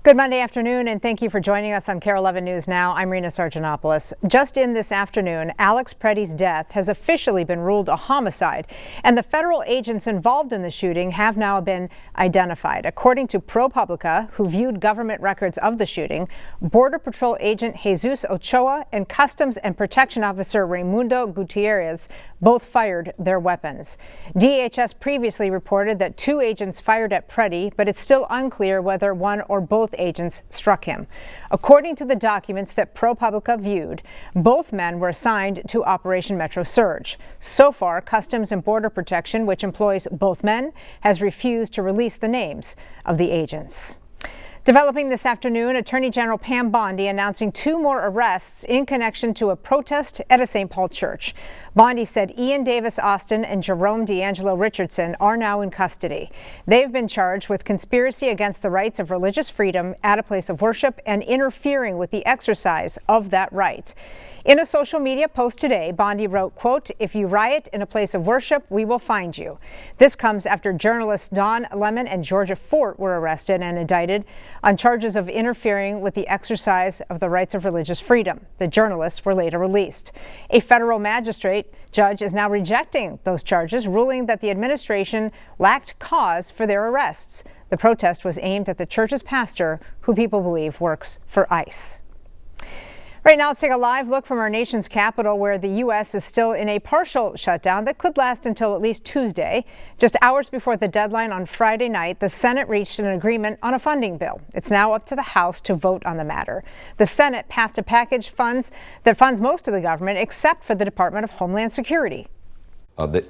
Good Monday afternoon, and thank you for joining us on KARE 11 News Now. I'm Rena Sargentopoulos. Just in this afternoon, Alex Preddy's death has officially been ruled a homicide, and the federal agents involved in the shooting have now been identified. According to ProPublica, who viewed government records of the shooting, Border Patrol agent Jesus Ochoa and Customs and Protection Officer Raimundo Gutierrez both fired their weapons. DHS previously reported that 2 agents fired at Preddy, but it's still unclear whether one or both agents struck him. According to the documents that ProPublica viewed, both men were assigned to Operation Metro Surge. So far, Customs and Border Protection, which employs both men, has refused to release the names of the agents. Developing this afternoon, Attorney General Pam Bondi announcing 2 more arrests in connection to a protest at a St. Paul church. Bondi said Ian Davis Austin and Jerome D'Angelo Richardson are now in custody. They've been charged with conspiracy against the rights of religious freedom at a place of worship and interfering with the exercise of that right. In a social media post today, Bondi wrote, quote, "If you riot in a place of worship, we will find you." This comes after journalists Don Lemon and Georgia Fort were arrested and indicted on charges of interfering with the exercise of the rights of religious freedom. The journalists were later released. A federal magistrate judge is now rejecting those charges, ruling that the administration lacked cause for their arrests. The protest was aimed at the church's pastor, who people believe works for ICE. Right now, let's take a live look from our nation's capital, where the U.S. is still in a partial shutdown that could last until at least Tuesday. Just hours before the deadline on Friday night, the Senate reached an agreement on a funding bill. It's now up to the House to vote on the matter. The Senate passed a package that funds most of the government, except for the Department of Homeland Security.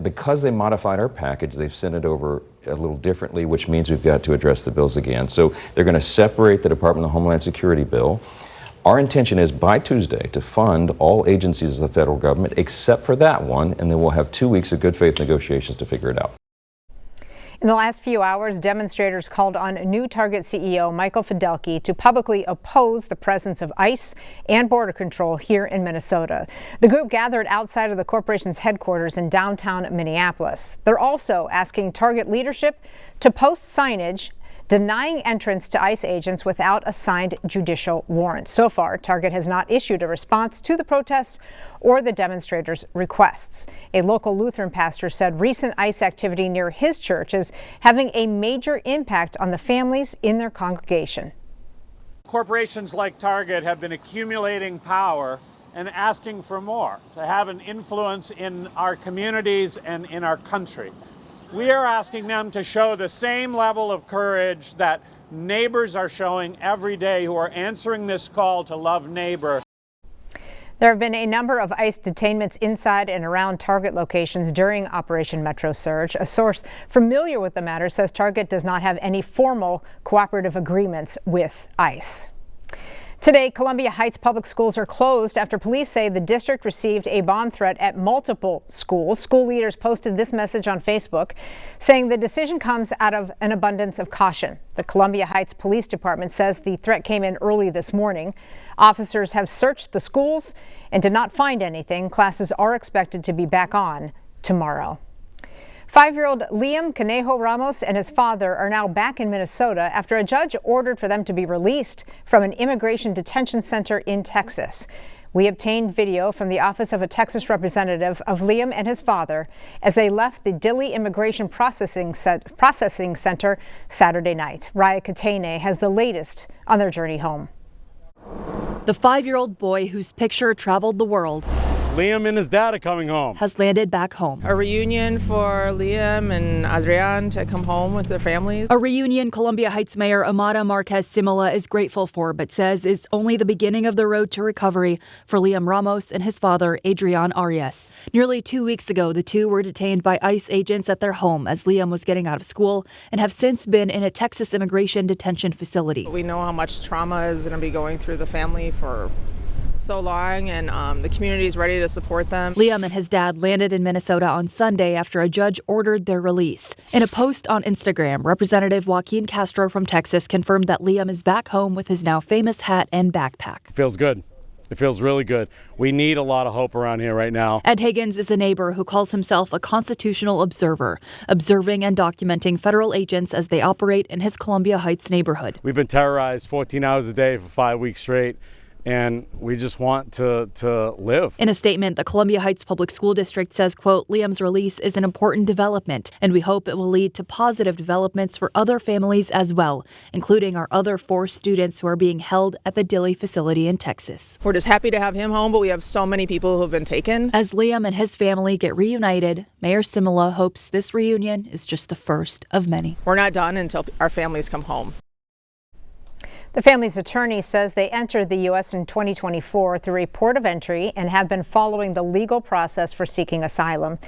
Because they modified our package, they've sent it over a little differently, which means we've got to address the bills again. So they're going to separate the Department of Homeland Security bill. Our intention is by Tuesday to fund all agencies of the federal government except for that one, and then we'll have 2 weeks of good faith negotiations to figure it out. In the last few hours, demonstrators called on new Target CEO Michael Fidelki to publicly oppose the presence of ICE and Border Control here in Minnesota. The group gathered outside of the corporation's headquarters in downtown Minneapolis. They're also asking Target leadership to post signage denying entrance to ICE agents without a signed judicial warrant. So far, Target has not issued a response to the protests or the demonstrators' requests. A local Lutheran pastor said recent ICE activity near his church is having a major impact on the families in their congregation. Corporations like Target have been accumulating power and asking for more, to have an influence in our communities and in our country. We are asking them to show the same level of courage that neighbors are showing every day who are answering this call to love neighbor. There have been a number of ICE detainments inside and around Target locations during Operation Metro Surge. A source familiar with the matter says Target does not have any formal cooperative agreements with ICE. Today, Columbia Heights public schools are closed after police say the district received a bomb threat at multiple schools. School leaders posted this message on Facebook, saying the decision comes out of an abundance of caution. The Columbia Heights Police Department says the threat came in early this morning. Officers have searched the schools and did not find anything. Classes are expected to be back on tomorrow. 5-year-old Liam Conejo Ramos and his father are now back in Minnesota after a judge ordered for them to be released from an immigration detention center in Texas. We obtained video from the office of a Texas representative of Liam and his father as they left the Dilley Immigration Processing Center Saturday night. Raya Katene has the latest on their journey home. The 5-year-old boy whose picture traveled the world, Liam and his dad are coming home. has landed back home. A reunion for Liam and Adrian to come home with their families. A reunion Columbia Heights Mayor Amada Marquez Simula is grateful for, but says is only the beginning of the road to recovery for Liam Ramos and his father, Adrian Arias. Nearly 2 weeks ago, the two were detained by ICE agents at their home as Liam was getting out of school and have since been in a Texas immigration detention facility. We know how much trauma is going to be going through the family for so long, and the community is ready to support them. Liam and his dad landed in Minnesota on Sunday after a judge ordered their release. In a post on Instagram, Representative Joaquin Castro from Texas confirmed that Liam is back home with his now famous hat and backpack. Feels good. It feels really good. We need a lot of hope around here right now. Ed Higgins is a neighbor who calls himself a constitutional observer, observing and documenting federal agents as they operate in his Columbia Heights neighborhood. We've been terrorized 14 hours a day for 5 weeks straight, and we just want to live. In a statement, the Columbia Heights Public School District says, quote, Liam's release is an important development, and we hope it will lead to positive developments for other families as well, including our other 4 students who are being held at the Dilley facility in Texas. We're just happy to have him home, but we have so many people who have been taken. As Liam and his family get reunited, Mayor Simula hopes this reunion is just the first of many. We're not done until our families come home. The family's attorney says they entered the U.S. in 2024 through a port of entry and have been following the legal process for seeking asylum.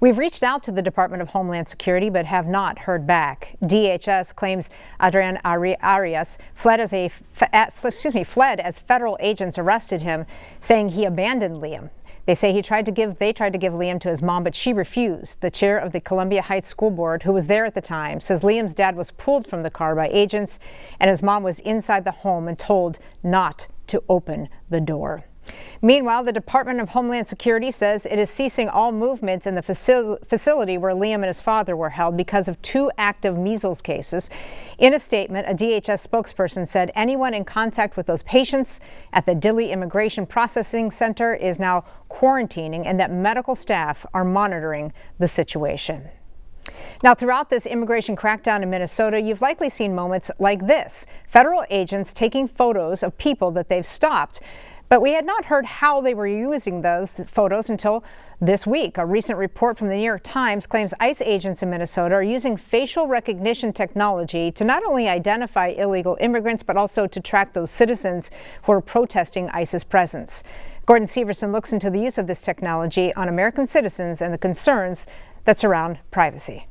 We've reached out to the Department of Homeland Security but have not heard back. DHS claims Adrian Arias fled as federal agents arrested him, saying he abandoned Liam. They say they tried to give Liam to his mom, but she refused. The chair of the Columbia Heights School Board, who was there at the time, says Liam's dad was pulled from the car by agents and his mom was inside the home and told not to open the door. Meanwhile, the Department of Homeland Security says it is ceasing all movement in the facility where Liam and his father were held because of 2 active measles cases. In a statement, a DHS spokesperson said anyone in contact with those patients at the Dilley Immigration Processing Center is now quarantining and that medical staff are monitoring the situation. Now, throughout this immigration crackdown in Minnesota, you've likely seen moments like this: federal agents taking photos of people that they've stopped. But we had not heard how they were using those photos until this week. A recent report from the New York Times claims ICE agents in Minnesota are using facial recognition technology to not only identify illegal immigrants, but also to track those citizens who are protesting ICE's presence. Gordon Severson looks into the use of this technology on American citizens and the concerns that surround privacy.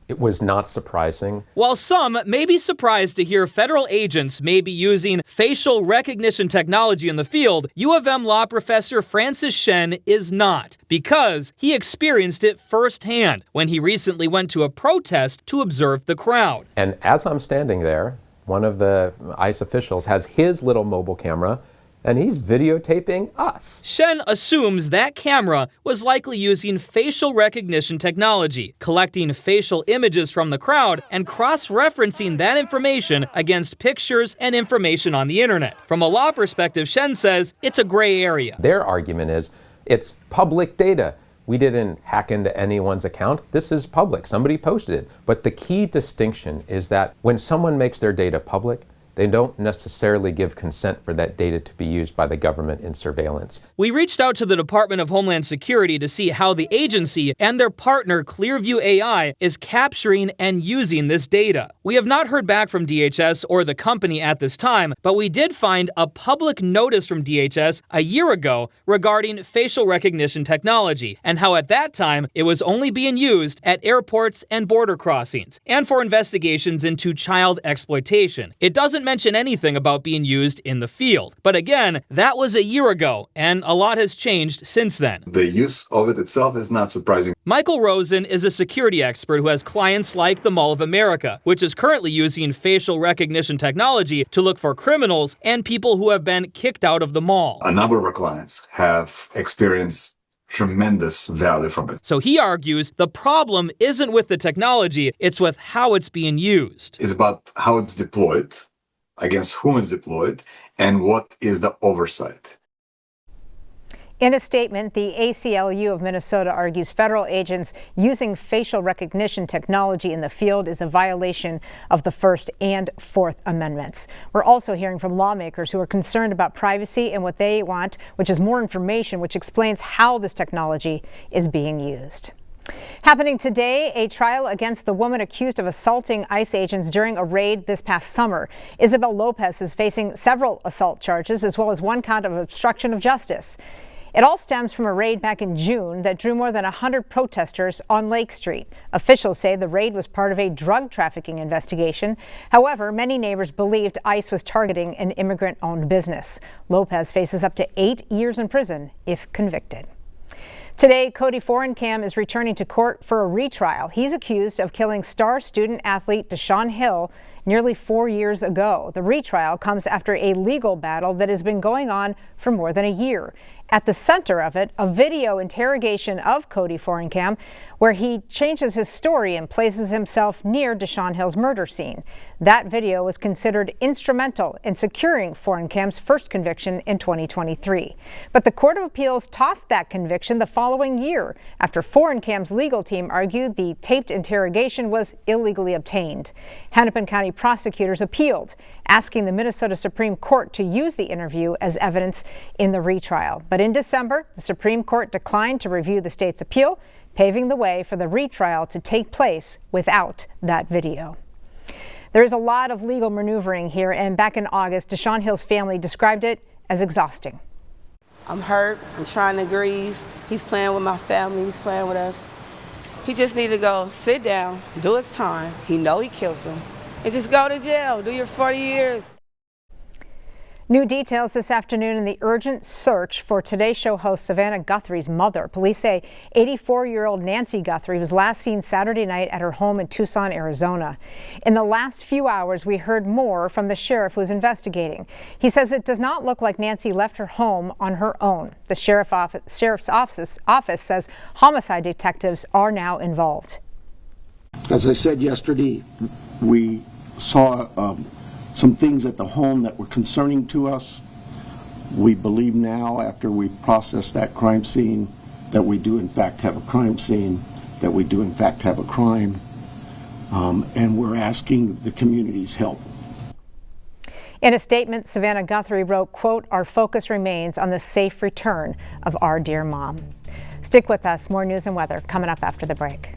It was not surprising. While some may be surprised to hear federal agents may be using facial recognition technology in the field, U of M law professor Francis Shen is not, because he experienced it firsthand when he recently went to a protest to observe the crowd. And as I'm standing there, one of the ICE officials has his little mobile camera, and he's videotaping us. Shen assumes that camera was likely using facial recognition technology, collecting facial images from the crowd and cross-referencing that information against pictures and information on the internet. From a law perspective, Shen says it's a gray area. Their argument is it's public data. We didn't hack into anyone's account. This is public. Somebody posted it. But the key distinction is that when someone makes their data public, they don't necessarily give consent for that data to be used by the government in surveillance. We reached out to the Department of Homeland Security to see how the agency and their partner Clearview AI is capturing and using this data. We have not heard back from DHS or the company at this time, but we did find a public notice from DHS a year ago regarding facial recognition technology and how at that time it was only being used at airports and border crossings and for investigations into child exploitation. It doesn't mention anything about being used in the field. But again, that was a year ago, and a lot has changed since then. The use of it itself is not surprising. Michael Rosen is a security expert who has clients like the Mall of America, which is currently using facial recognition technology to look for criminals and people who have been kicked out of the mall. A number of our clients have experienced tremendous value from it. So he argues the problem isn't with the technology, it's with how it's being used. It's about how it's deployed, against whom it's deployed, and what is the oversight. In a statement, the ACLU of Minnesota argues federal agents using facial recognition technology in the field is a violation of the First and Fourth Amendments. We're also hearing from lawmakers who are concerned about privacy and what they want, which is more information, which explains how this technology is being used. Happening today, a trial against the woman accused of assaulting ICE agents during a raid this past summer. Isabel Lopez is facing several assault charges as well as 1 count of obstruction of justice. It all stems from a raid back in June that drew more than 100 protesters on Lake Street. Officials say the raid was part of a drug trafficking investigation. However, many neighbors believed ICE was targeting an immigrant-owned business. Lopez faces up to 8 years in prison if convicted. Today, Cody Forencamp is returning to court for a retrial. He's accused of killing star student athlete Deshaun Hill nearly 4 years ago. The retrial comes after a legal battle that has been going on for more than a year. At the center of it, a video interrogation of Cody Forencamp, where he changes his story and places himself near Deshaun Hill's murder scene. That video was considered instrumental in securing Forencamp's first conviction in 2023. But the Court of Appeals tossed that conviction the following year after Forencamp's legal team argued the taped interrogation was illegally obtained. Hennepin County prosecutors appealed, asking the Minnesota Supreme Court to use the interview as evidence in the retrial. But in December, the Supreme Court declined to review the state's appeal, paving the way for the retrial to take place without that video. There is a lot of legal maneuvering here, and back in August, Deshaun Hill's family described it as exhausting. I'm hurt. I'm trying to grieve. He's playing with my family. He's playing with us. He just needs to go sit down, do his time. He know he killed them. And just go to jail. Do your 40 years. New details this afternoon in the urgent search for Today Show host Savannah Guthrie's mother. Police say 84-year-old Nancy Guthrie was last seen Saturday night at her home in Tucson, Arizona. In the last few hours, we heard more from the sheriff who is investigating. He says it does not look like Nancy left her home on her own. The sheriff's office says homicide detectives are now involved. As I said yesterday, we saw some things at the home that were concerning to us. We believe now, after we process that crime scene, that we do in fact have a crime scene, that we do in fact have a crime, and we're asking the community's help. In a statement, Savannah Guthrie wrote, quote, "Our focus remains on the safe return of our dear mom." Stick with us. More news and weather coming up after the break.